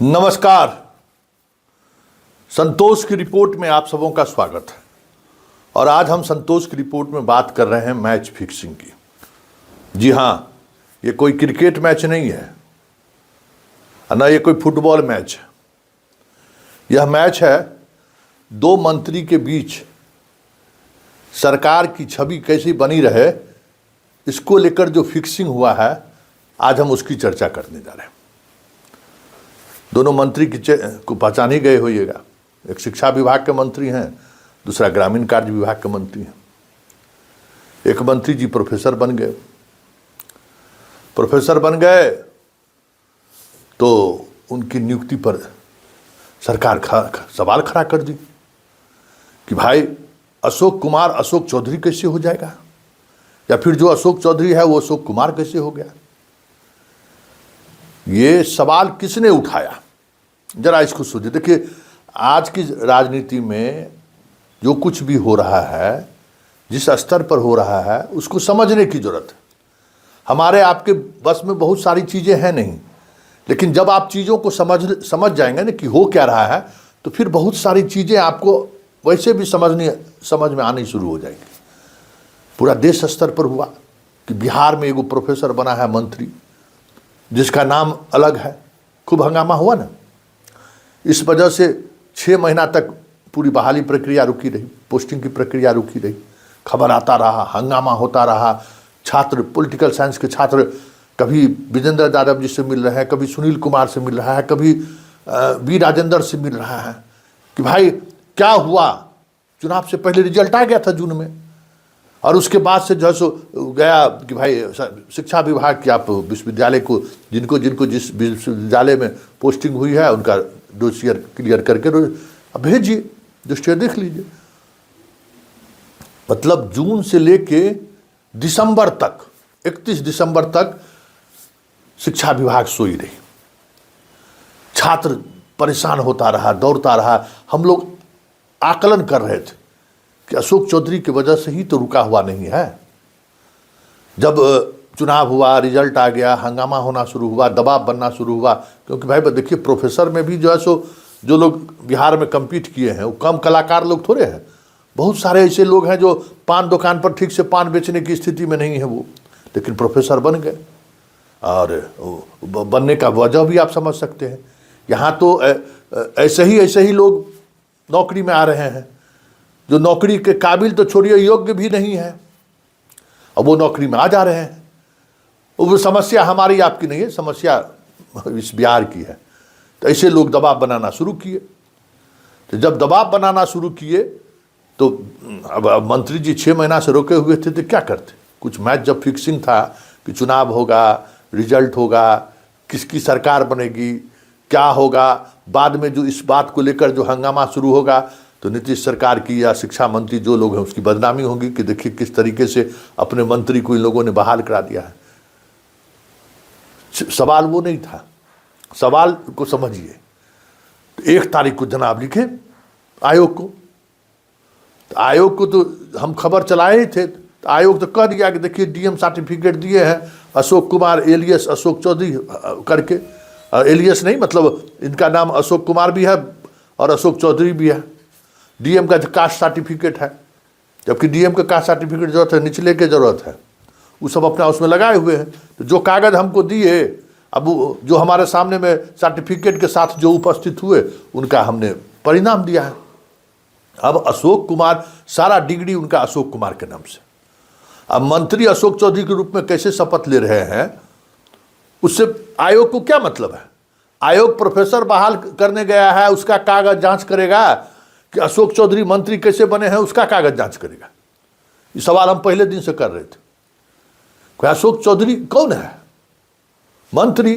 नमस्कार। संतोष की रिपोर्ट में आप सबों का स्वागत है। और आज हम संतोष की रिपोर्ट में बात कर रहे हैं मैच फिक्सिंग की। जी हाँ, ये कोई क्रिकेट मैच नहीं है, ना ये कोई फुटबॉल मैच है। यह मैच है दो मंत्री के बीच सरकार की छवि कैसी बनी रहे, इसको लेकर जो फिक्सिंग हुआ है, आज हम उसकी चर्चा करने जा रहे हैं। दोनों मंत्री को पहचान ही गए होइएगा। एक शिक्षा विभाग के मंत्री हैं, दूसरा ग्रामीण कार्य विभाग के मंत्री हैं। एक मंत्री जी प्रोफेसर बन गए। तो उनकी नियुक्ति पर सरकार सवाल खड़ा कर दी कि भाई अशोक चौधरी कैसे हो जाएगा, या फिर जो अशोक चौधरी है वो अशोक कुमार कैसे हो गया। ये सवाल किसने उठाया, जरा इसको सोचिए। देखिए, आज की राजनीति में जो कुछ भी हो रहा है, जिस स्तर पर हो रहा है, उसको समझने की जरूरत है। हमारे आपके बस में बहुत सारी चीजें हैं नहीं, लेकिन जब आप चीजों को समझ जाएंगे ना कि हो क्या रहा है, तो फिर बहुत सारी चीजें आपको वैसे भी समझ में आनी शुरू हो जाएगी। पूरा देश स्तर पर हुआ कि बिहार में एगो प्रोफेसर बना है मंत्री, जिसका नाम अलग है। खूब हंगामा हुआ ना। इस वजह से 6 महीना तक पूरी बहाली प्रक्रिया रुकी रही, पोस्टिंग की प्रक्रिया रुकी रही। खबर आता रहा, हंगामा होता रहा। छात्र, पॉलिटिकल साइंस के छात्र कभी विजेंद्र यादव जी से मिल रहे हैं, कभी सुनील कुमार से मिल रहा है, कभी बी राजेंद्र से मिल रहा है कि भाई क्या हुआ। चुनाव से पहले रिजल्ट आ गया था जून में, और उसके बाद से जो है सो गया कि भाई शिक्षा विभाग की आप विश्वविद्यालय को जिनको जिस विश्वविद्यालय में पोस्टिंग हुई है उनका डोसियर क्लियर करके भेजिए, डोसियर देख लीजिए। मतलब जून से लेके दिसंबर तक, 31 दिसंबर तक शिक्षा विभाग सोई रही। छात्र परेशान होता रहा, दौड़ता रहा। हम लोग आकलन कर रहे थे कि अशोक चौधरी की वजह से ही तो रुका हुआ नहीं है। जब चुनाव हुआ, रिजल्ट आ गया, हंगामा होना शुरू हुआ, दबाव बनना शुरू हुआ। क्योंकि भाई देखिए, प्रोफेसर में भी जो है सो जो लोग बिहार में कम्पीट किए हैं वो कम कलाकार लोग थोड़े हैं। बहुत सारे ऐसे लोग हैं जो पान दुकान पर ठीक से पान बेचने की स्थिति में नहीं है वो, लेकिन प्रोफेसर बन गए। और बनने का वजह भी आप समझ सकते हैं। यहाँ तो ऐसे ही लोग नौकरी में आ रहे हैं जो नौकरी के काबिल तो छोड़िए, योग्य भी नहीं है, अब वो नौकरी में आ जा रहे हैं। वो समस्या हमारी आपकी नहीं है, समस्या इस बिहार की है। तो ऐसे लोग दबाव बनाना शुरू किए। तो जब दबाव बनाना शुरू किए तो अब मंत्री जी 6 महीना से रोके हुए थे, तो क्या करते। कुछ मैच जब फिक्सिंग था कि चुनाव होगा, रिजल्ट होगा, किसकी सरकार बनेगी, क्या होगा, बाद में जो इस बात को लेकर जो हंगामा शुरू होगा, तो नीतीश सरकार की या शिक्षा मंत्री जो लोग हैं उसकी बदनामी होगी कि देखिए किस तरीके से अपने मंत्री को इन लोगों ने बहाल करा दिया है। सवाल वो नहीं था, सवाल को समझिए। तो 1 तारीख को जनाब लिखे आयोग को। तो आयोग को तो हम खबर चलाए ही थे। तो आयोग तो कह दिया कि देखिए डीएम सर्टिफिकेट दिए हैं अशोक कुमार एलियस अशोक चौधरी करके। एलियस नहीं, मतलब इनका नाम अशोक कुमार भी है और अशोक चौधरी भी है। डीएम का कास्ट सर्टिफिकेट है, जबकि डीएम का कास्ट सर्टिफिकेट जरूरत है, निचले के जरूरत है। वो सब अपना उसमें लगाए हुए हैं। तो जो कागज़ हमको दिए, अब जो हमारे सामने में सर्टिफिकेट के साथ जो उपस्थित हुए, उनका हमने परिणाम दिया है। अब अशोक कुमार, सारा डिग्री उनका अशोक कुमार के नाम से। अब मंत्री अशोक चौधरी के रूप में कैसे शपथ ले रहे हैं, उससे आयोग को क्या मतलब है। आयोग प्रोफेसर बहाल करने गया है, उसका कागज जांच करेगा कि अशोक चौधरी मंत्री कैसे बने हैं, उसका कागज जांच करेगा। ये सवाल हम पहले दिन से कर रहे थे। अशोक चौधरी कौन है मंत्री,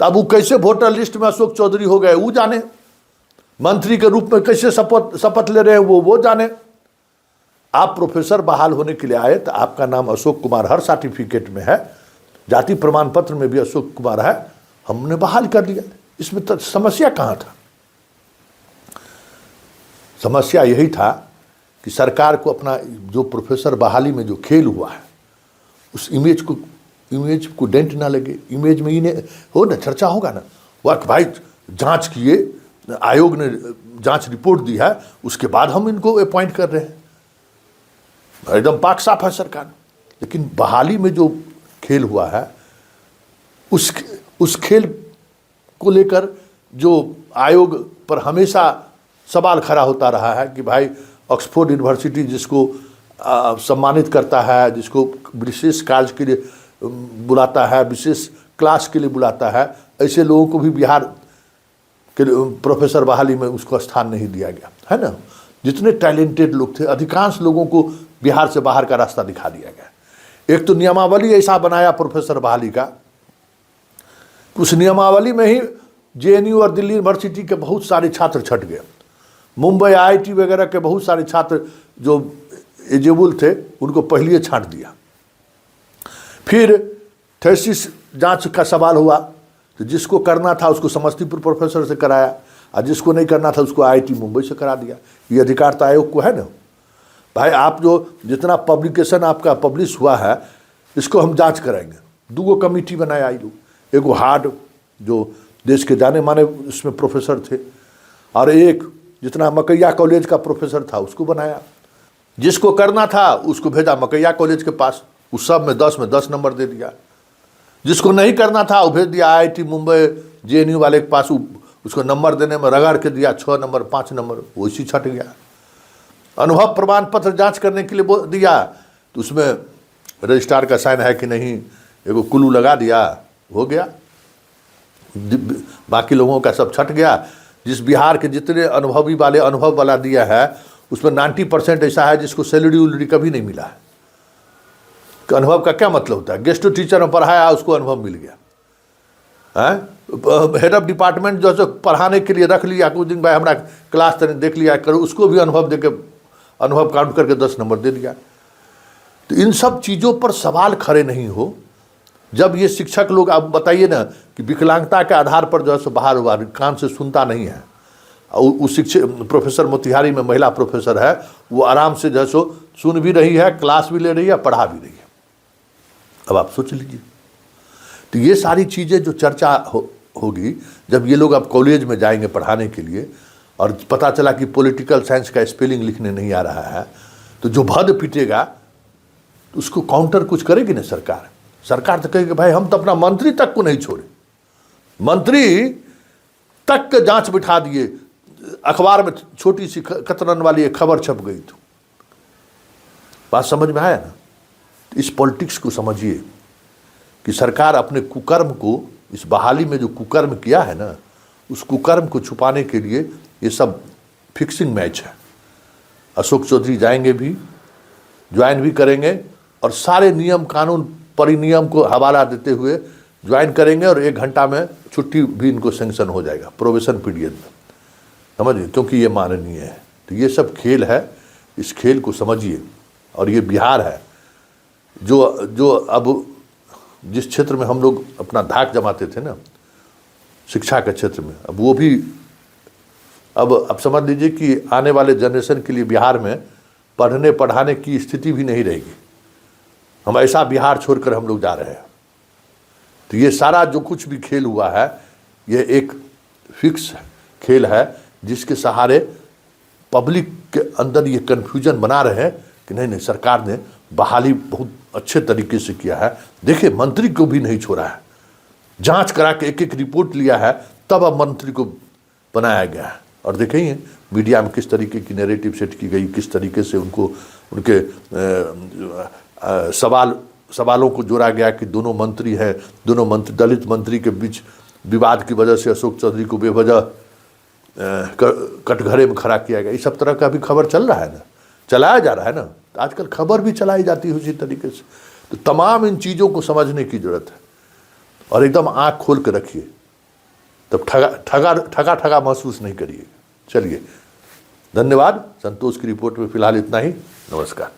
तब वो कैसे वोटर लिस्ट में अशोक चौधरी हो गए वो जाने, मंत्री के रूप में कैसे शपथ ले रहे हैं वो जाने। आप प्रोफेसर बहाल होने के लिए आए तो आपका नाम अशोक कुमार हर सर्टिफिकेट में है, जाति प्रमाण पत्र में भी अशोक कुमार है, हमने बहाल कर दिया। इसमें तो समस्या कहाँ था। समस्या यही था कि सरकार को अपना जो प्रोफेसर बहाली में जो खेल हुआ है, उस इमेज को डेंट ना लगे। इमेज में इन्हें हो ना, चर्चा होगा ना, वह भाई जांच किए, आयोग ने जांच रिपोर्ट दी है, उसके बाद हम इनको अपॉइंट कर रहे हैं। एकदम पाक साफ है सरकार। लेकिन बहाली में जो खेल हुआ है, उस खेल को लेकर जो आयोग पर हमेशा सवाल खड़ा होता रहा है कि भाई ऑक्सफोर्ड यूनिवर्सिटी जिसको सम्मानित करता है, जिसको विशेष कार्य के लिए बुलाता है, विशेष क्लास के लिए बुलाता है, ऐसे लोगों को भी बिहार के प्रोफेसर बहाली में उसको स्थान नहीं दिया गया है ना। जितने टैलेंटेड लोग थे, अधिकांश लोगों को बिहार से बाहर का रास्ता दिखा दिया गया। एक तो नियमावली ऐसा बनाया प्रोफेसर बहाली का, उस नियमावली में ही जेएनयू और दिल्ली यूनिवर्सिटी के बहुत सारे छात्र छट गए। मुंबई आईआईटी वगैरह के बहुत सारे छात्र जो एलिजिबल थे उनको पहले छांट दिया। फिर थेसिस जांच का सवाल हुआ, तो जिसको करना था उसको समस्तीपुर प्रोफेसर से कराया, और जिसको नहीं करना था उसको आईआईटी मुंबई से करा दिया। ये अधिकार तो आयोग को है ना। भाई आप जो जितना पब्लिकेशन आपका पब्लिश हुआ है, इसको हम जांच कराएंगे। 2 कमेटी बनाया आई लोग, एक हार्ड जो देश के जाने माने उसमें प्रोफेसर थे, और एक जितना मकैया कॉलेज का प्रोफेसर था उसको बनाया। जिसको करना था उसको भेजा मकैया कॉलेज के पास, उस सब में 10 नंबर दे दिया। जिसको नहीं करना था वो भेज दिया आईआईटी मुंबई जेएनयू वाले के पास, उसको नंबर देने में रगड़ के दिया 6 नंबर 5 नंबर, वैसी छट गया। अनुभव प्रमाण पत्र जांच करने के लिए दिया, तो उसमें रजिस्ट्रार का साइन है कि नहीं, एगो कुल्लू लगा दिया, हो गया। बाकी लोगों का सब छट गया। जिस बिहार के जितने अनुभवी वाले अनुभव वाला दिया है, उसमें 90% ऐसा है जिसको सैलरी उलरी कभी नहीं मिला है। अनुभव का क्या मतलब होता है? गेस्ट टीचर में पढ़ाया, उसको अनुभव मिल गया है। हेड ऑफ डिपार्टमेंट जो है पढ़ाने के लिए रख लिया, कुछ दिन भाई हमारा क्लास तक देख लिया करो, उसको भी अनुभव दे के अनुभव काउंट करके 10 नंबर दे दिया। तो इन सब चीज़ों पर सवाल खड़े नहीं हो। जब ये शिक्षक लोग, आप बताइए ना कि विकलांगता के आधार पर जो है सो बाहर हुआ, कान से सुनता नहीं है, और उस शिक्षक प्रोफेसर मोतिहारी में महिला प्रोफेसर है, वो आराम से जो है सो सुन भी रही है, क्लास भी ले रही है, पढ़ा भी रही है। अब आप सोच लीजिए। तो ये सारी चीज़ें जो चर्चा होगी, जब ये लोग अब कॉलेज में जाएंगे पढ़ाने के लिए, और पता चला कि पॉलिटिकल साइंस का स्पेलिंग लिखने नहीं आ रहा है, तो जो भद पिटेगा उसको काउंटर कुछ करेगी ना सरकार। सरकार तो कहेगी भाई हम तो अपना मंत्री तक को नहीं छोड़े, मंत्री तक के जांच बिठा दिए। अखबार में छोटी सी कतरन वाली एक खबर छप गई थी। बात समझ में आया ना? इस पॉलिटिक्स को समझिए कि सरकार अपने कुकर्म को, इस बहाली में जो कुकर्म किया है ना, उस कुकर्म को छुपाने के लिए ये सब फिक्सिंग मैच है। अशोक चौधरी जाएंगे भी, ज्वाइन भी करेंगे, और सारे नियम कानून परिनियम को हवाला देते हुए ज्वाइन करेंगे, और 1 घंटा में छुट्टी भी इनको सेंक्शन हो जाएगा प्रोबेशन पीरियड में, समझिए, क्योंकि ये माननीय है। तो ये सब खेल है, इस खेल को समझिए। और ये बिहार है जो अब जिस क्षेत्र में हम लोग अपना धाक जमाते थे ना, शिक्षा के क्षेत्र में, अब वो भी अब समझ लीजिए कि आने वाले जनरेशन के लिए बिहार में पढ़ने पढ़ाने की स्थिति भी नहीं रहेगी। हम ऐसा बिहार छोड़कर हम लोग जा रहे हैं। तो ये सारा जो कुछ भी खेल हुआ है, ये एक फिक्स खेल है, जिसके सहारे पब्लिक के अंदर ये कन्फ्यूजन बना रहे हैं कि नहीं सरकार ने बहाली बहुत अच्छे तरीके से किया है। देखिए मंत्री को भी नहीं छोड़ा है, जांच करा के एक रिपोर्ट लिया है, तब अब मंत्री को बनाया गया है। और देखिए मीडिया में किस तरीके की नैरेटिव सेट की गई, किस तरीके से उनको उनके सवालों को जोड़ा गया कि दोनों मंत्री हैं, दोनों मंत्री दलित मंत्री के बीच विवाद की वजह से अशोक चौधरी को बेवजह कटघरे में खड़ा किया गया। इस सब तरह का भी खबर चल रहा है ना, चलाया जा रहा है ना। तो आजकल खबर भी चलाई जाती है उसी तरीके से। तो तमाम इन चीज़ों को समझने की जरूरत है, और एकदम आँख खोल कर रखिए, तब ठगा महसूस नहीं करिए। चलिए, धन्यवाद। संतोष की रिपोर्ट में फिलहाल इतना ही। नमस्कार।